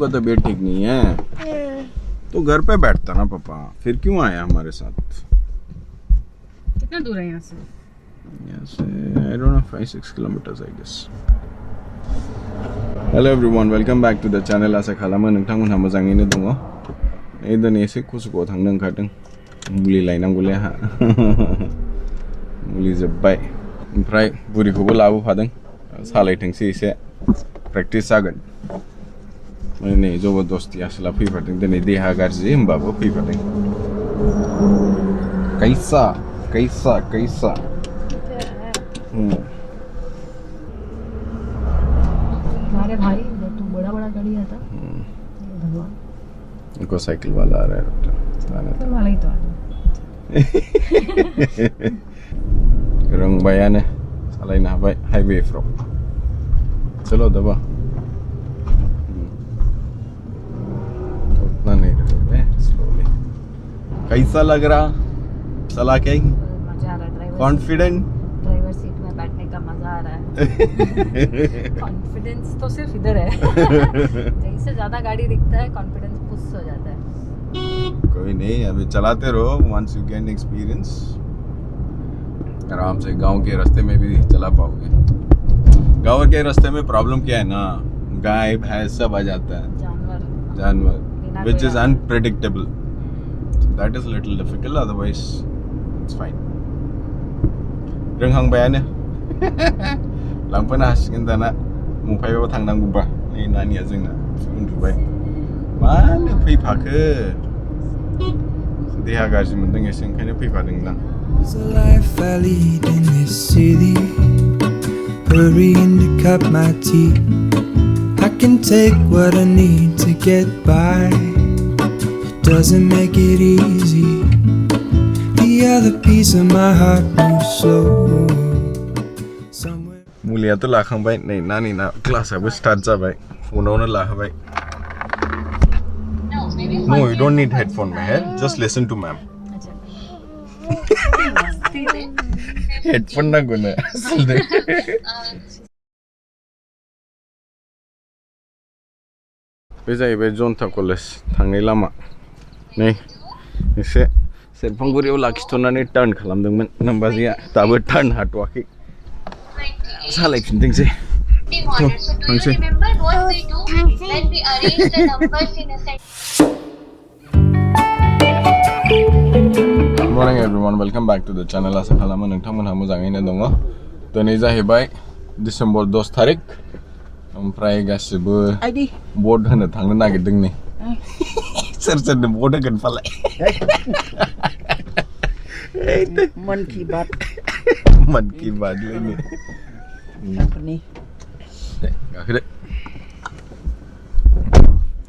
का तबीयत ठीक नहीं है तो घर पे बैठता ना पापा, फिर क्यों आया हमारे साथ? कितना दूर है यहाँ से? I don't know, 5-6 kilometers I guess. Hello everyone, welcome back to the channel. Asa khalama nोंथांमोनहा मोजाङैनो दङ। नै दिनै एसे कुसुगाव थांनो ओंखारदों। मुलि लायनांगौलै हा। मुलि जोब्बाय। ओमफ्राय बुरिखौबो लाबोफादों। सालायथोंसै एसे प्रेक्टिस जागोन। नै जबरदस्ति आसोला फैफादों। दिनै देहा गाज्रि होमबाबो फैफादों। कैसा हमारे भाई तो बड़ा गाड़ी आता भगवान इनको साइकिल वाला आ रहा है डॉक्टर वाला ही तो आ रहा रोंबायानो सालायनो हाबाय हाइवेफ्राव चलो दबा उतना नहीं रहे स्लोली कैसा लग रहा चला के मजा आ रहा है कॉन्फिडेंट ड्राइवर सीट में बैठने का मजा आ रहा है कॉन्फिडेंस तो सिर्फ इधर है जैसे ज्यादा गाड़ी दिखता है कॉन्फिडेंस पुश हो जाता है कोई नहीं अभी चलाते रहो वंस यू गेन एक्सपीरियंस आराम से गांव के रास्ते में भी चला पाओगे गांव के रास्ते में प्रॉब्लम क्या है ना गाय भैंस सब आ जाता है जानवर which is unpredictable so that is a little difficult otherwise it's fine रोंहांबायानो लांफानो हासिगोन दाना मुंफायाव थांनांगौबा नै नानिया जोंना उन्दुबाय मानो फैफाखो देहा गाज्रि मोनदों एसे ओंखायनो फैफादों दां hurrying to cut my teeth I can take what I need to get by it doesn't make it easy the other piece of my heart moves slow मुलियाथ' लाखांबाय नै नानिना क्लासाबो स्टार्ट जाबाय फनावनो लाहोबाय No, you don't need headphone meher just listen to ma'am headphone नांगौ no आसलथे बे जाहैबाय जनता college थांनाय लामा नै एसे सेरफांगुरियाव लाखिथ'नानै turn खालामदोंमोन नोमबाजैया दाबो turn हाथ'वाखै सालायफिनदोंसै थांसै Morning everyone, welcome back to the channel. आसा खालामो नोंथांमोनहा मोजाङैनो दङ दिनै जाहैबाय डिसेम्बर 10 तारिख ओमफ्राय गासिबो भट होनो थांनो नागिरदों नै सोर सोरनो भट होगोन फालाय मन की बात लायनो गाखोदो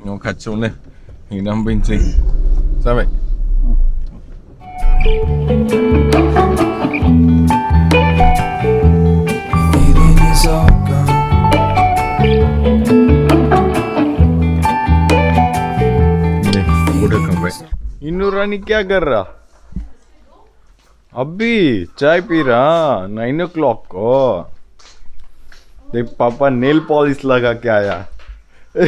न' खाथियावनो हैनानै फैनोसै जाबाय feeling is all gone इन्नू रानी क्या कर रहा अभी चाय पी रहा 9 o'clock को देख पापा नेल पॉलिश लगा के आया ये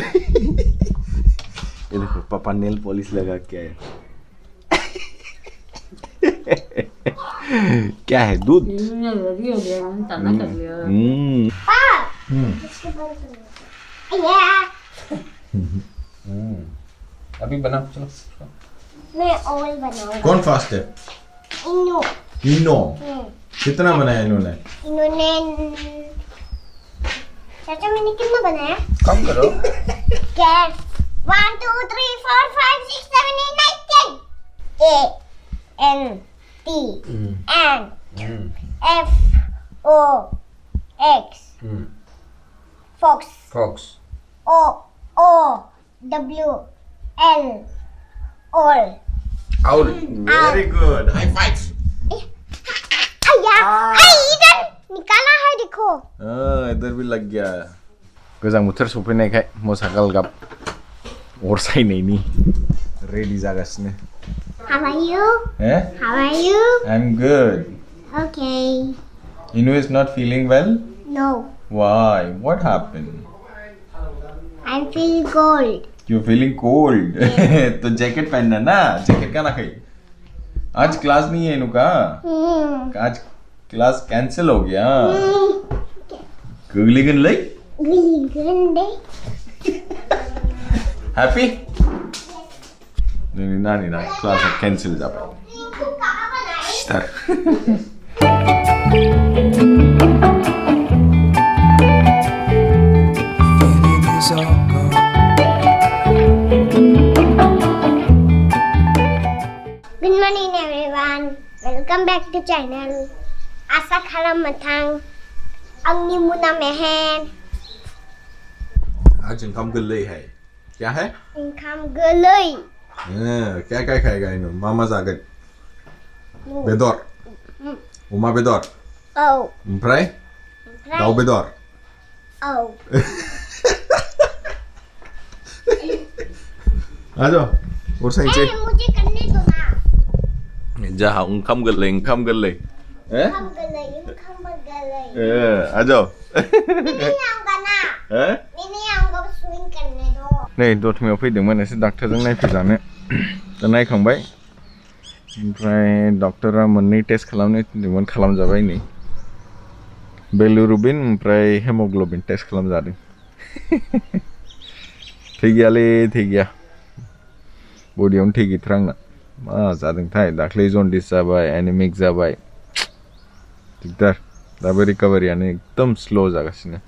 देखो पापा नेल पॉलिश लगा के आया क्या है दूध अभी बना चलो मैं ऑयल बनाऊंगा कौन फास्ट है इनो कितना बनाया इन्होंने चाचा मैंने कितना बनाया कम करो gas 1 2 3 4 5 6 7 8 9 10 A N T N F O X Fox O W L Owl very good high five इधर निकाला है देखो इधर भी लग गया गोजां बोथोर सफैनायखाय मोसा गालगाब अर सायनायनि रेडि जागासिनो How are you? Eh? How are you? I'm good. Okay. Inu is not feeling well? No. Why? What happened? I feel cold. You're feeling cold. तो जैकेट पहनना ना, जैकेट का ना खाई. आज क्लास नहीं है इनुका. आज क्लास कैंसिल हो गया. Gwrlwi lagi? Gwrlwi. Happy? Ini nani na class cancel japa. Start. Feeling is all gone. Good morning everyone. Welcome back to channel. Asa khalam mathang. Angni muna mehen. आज income Gwrlwi है. क्या है? Awngkham Gwrlwi. क्या क्या खाएगा इन्हों? मामा जागन. बेदर. उमा बेदर. Oh. Ompray? Daw bedor. Oh. आजो. और सही चे. मुझे करने दो ना. जा Awngkham Gwrlwi. Awngkham Gwrlwi. आजो. नहीं आऊँगा ना. नहीं आऊँगा स्विंग करने दो. नै दतमायाव फैदोंमोन एसे डाक्टरजों नायफैजानो दा नायखांबाय ओमफ्राय डक्टरा मोननै टेस्ट खालामनो थिनदोंमोन खालामजाबाय नै बिलिरुबिन ओमफ्राय हेमोग्ल'बिन टेस्ट खालामजादों थै गैयालै थै गैया बडियावनो थै गैथारा आंना मा जादोंथाय दाख्लै जन्दिस जाबाय एनिमिक जाबाय दिगदार दाबो रिकभारियानो एकदम स्ल' जागासिनो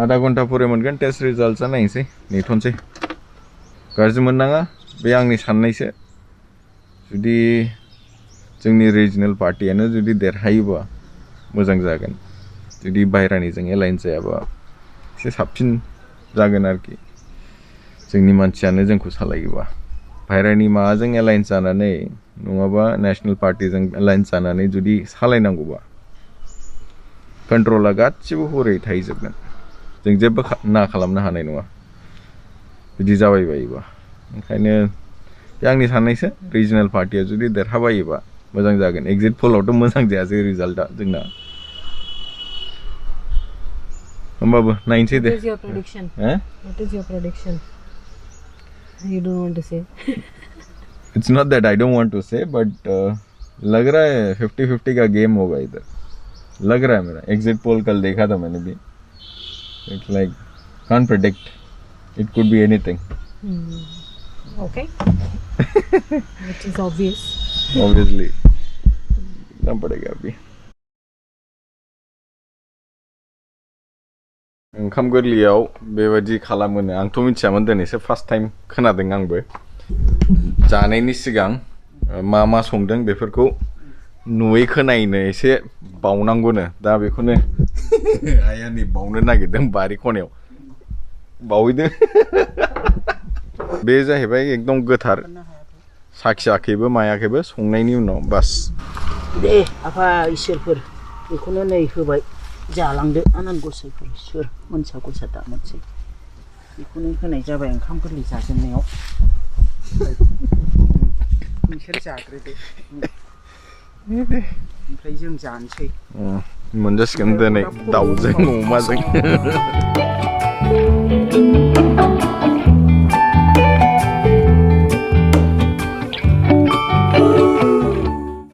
आधा घन्टा परे मोनगोन टेस्ट रिजाल्टआ नायनोसै नेथ'नोसै गाज्रि मोननाङा बे आंनि साननायसो जुदि जोंनि रिजनेल पार्टियानो जुदि देरहायोबा मोजां जागोन जुदि बाहेरानिजों एलाइन जायाबा एसे साबसिन जागोन आरोखि जोंनि मानसियानो जोंखौ सालायोबा बाहेरानि माबाजों एलाइन जानानै नङाबा नेशनेल पार्टिजों एलाइन जानानै जुदि सालायनांगौबा कन्ट्रला गासिबो हरै थाहैजोबगोन जों जेबो ना खालामनो हानाय नङा बिदि जाबाय बायोबा ओंखायनो बे आंनि साननायसो रिजनेल पार्टिया जुदि देरहाबायोबा मोजां जागोन एग्जिट पलावथ' मोजां जायासै रिजाल्टआ जोंना होमबाबो नायनोसै दे What is your prediction? What is your prediction? You don't want to say. It's not that I don't want to say but लग रहा है 50-50 का गेम होगा इधर लग रहा है मेरा एग्जिट पोल कल देखा था मैंने भी It's like can't predict. It could be anything. Okay. Which is obvious. Obviously. ना पड़ेगा अभी. Awngkham Gwrlwiयाव बेबायदि खालामोनो आंथ' मिथियामोन दिनैसो फार्स्ट टाइम खोनादों आंबो. जानायनि सिगां मा संदों बेफोरखौ नुयै खोनायैनो एसे बावनांगौनो दा बेखौनो आइया नै बावनो नागिरदों बारि खनायाव बावैदो बे जाहैबाय एकदम गोथार साखियाखैबो मायाखैबो संनायनि उनाव बास दे आफा इसोरफोर बेखौनो नै होबाय जालांदो आनान गसाइफोर सोर मोनसा गसा दा मोनसै बेखौनो होनाय जाबाय ओंखाम गोरलै जाजेननायाव नोंसोर जाग्रोदो ओमफ्राय जों जानोसै मोनजासिगोन दिनै दाउजों अमाजों